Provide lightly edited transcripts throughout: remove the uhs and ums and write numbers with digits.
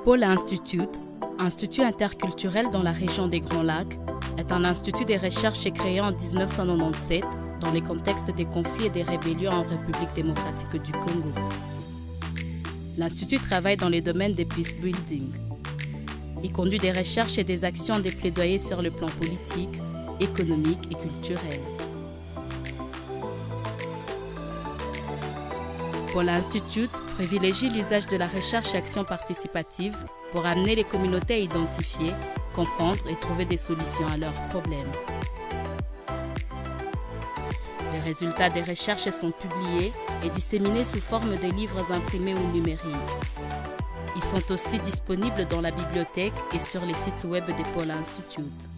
Pôle Institute, institut interculturel dans la région des Grands Lacs, est un institut de recherche créé en 1997 dans le contexte des conflits et des rébellions en République démocratique du Congo. L'Institut travaille dans les domaines des peace building. Il conduit des recherches et des actions de plaidoyer sur le plan politique, économique et culturel. Pôle Institute privilégie l'usage de la recherche et action participative pour amener les communautés à identifier, comprendre et trouver des solutions à leurs problèmes. Les résultats des recherches sont publiés et disséminés sous forme de livres imprimés ou numériques. Ils sont aussi disponibles dans la bibliothèque et sur les sites web des Pôle Institute.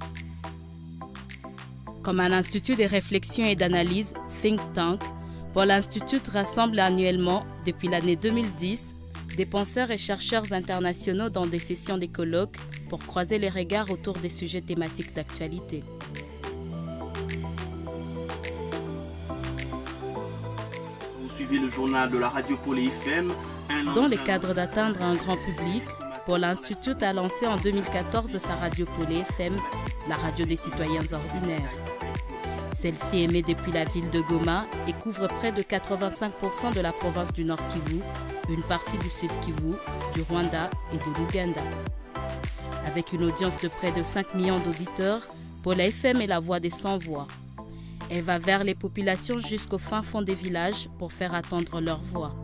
Comme un institut de réflexion et d'analyse think tank, Pôle Institute rassemble annuellement, depuis l'année 2010, des penseurs et chercheurs internationaux dans des sessions de colloques pour croiser les regards autour des sujets thématiques d'actualité. Vous suivez le journal de la radio Pôle FM. Dans le cadre d'atteindre un grand public, Pôle Institute a lancé en 2014 sa radio Pôle FM, la radio des citoyens ordinaires. Celle-ci émet depuis la ville de Goma et couvre près de 85% de la province du Nord Kivu, une partie du Sud Kivu, du Rwanda et de l'Ouganda. Avec une audience de près de 5 millions d'auditeurs, Pôle FM est la voix des sans-voix. Elle va vers les populations jusqu'au fin fond des villages pour faire entendre leur voix.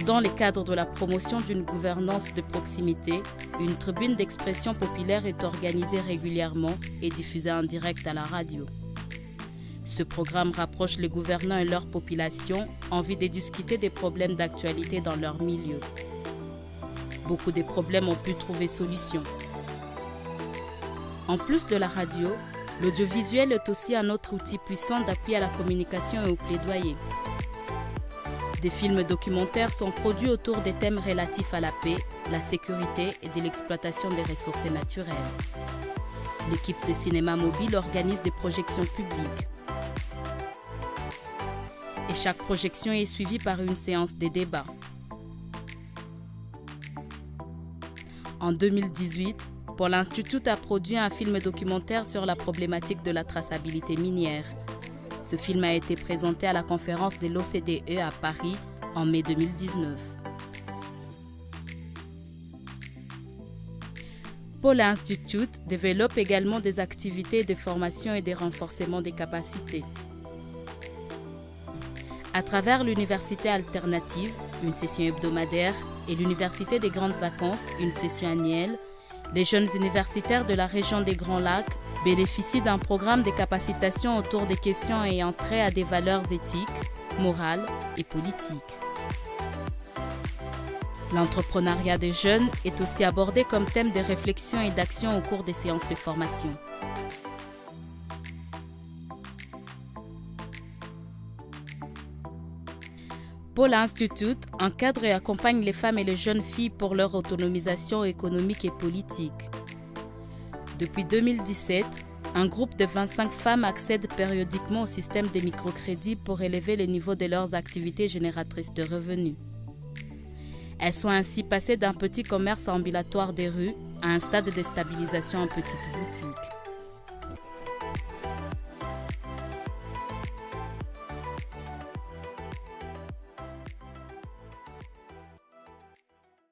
Dans le cadre de la promotion d'une gouvernance de proximité, une tribune d'expression populaire est organisée régulièrement et diffusée en direct à la radio. Ce programme rapproche les gouvernants et leur population en vue de discuter des problèmes d'actualité dans leur milieu. Beaucoup des problèmes ont pu trouver solution. En plus de la radio, l'audiovisuel est aussi un autre outil puissant d'appui à la communication et au plaidoyer. Des films documentaires sont produits autour des thèmes relatifs à la paix, la sécurité et de l'exploitation des ressources naturelles. L'équipe de cinéma mobile organise des projections publiques. Et chaque projection est suivie par une séance de débat. En 2018, Pôle Institute a produit un film documentaire sur la problématique de la traçabilité minière. Ce film a été présenté à la conférence de l'OCDE à Paris en mai 2019. Pôle Institute développe également des activités de formation et de renforcement des capacités. À travers l'université alternative, une session hebdomadaire, et l'université des grandes vacances, une session annuelle, les jeunes universitaires de la région des Grands Lacs bénéficient d'un programme de capacitation autour des questions ayant trait à des valeurs éthiques, morales et politiques. L'entrepreneuriat des jeunes est aussi abordé comme thème de réflexion et d'action au cours des séances de formation. Pôle Institute encadre et accompagne les femmes et les jeunes filles pour leur autonomisation économique et politique. Depuis 2017, un groupe de 25 femmes accède périodiquement au système des microcrédits pour élever le niveau de leurs activités génératrices de revenus. Elles sont ainsi passées d'un petit commerce ambulatoire des rues à un stade de stabilisation en petite boutique.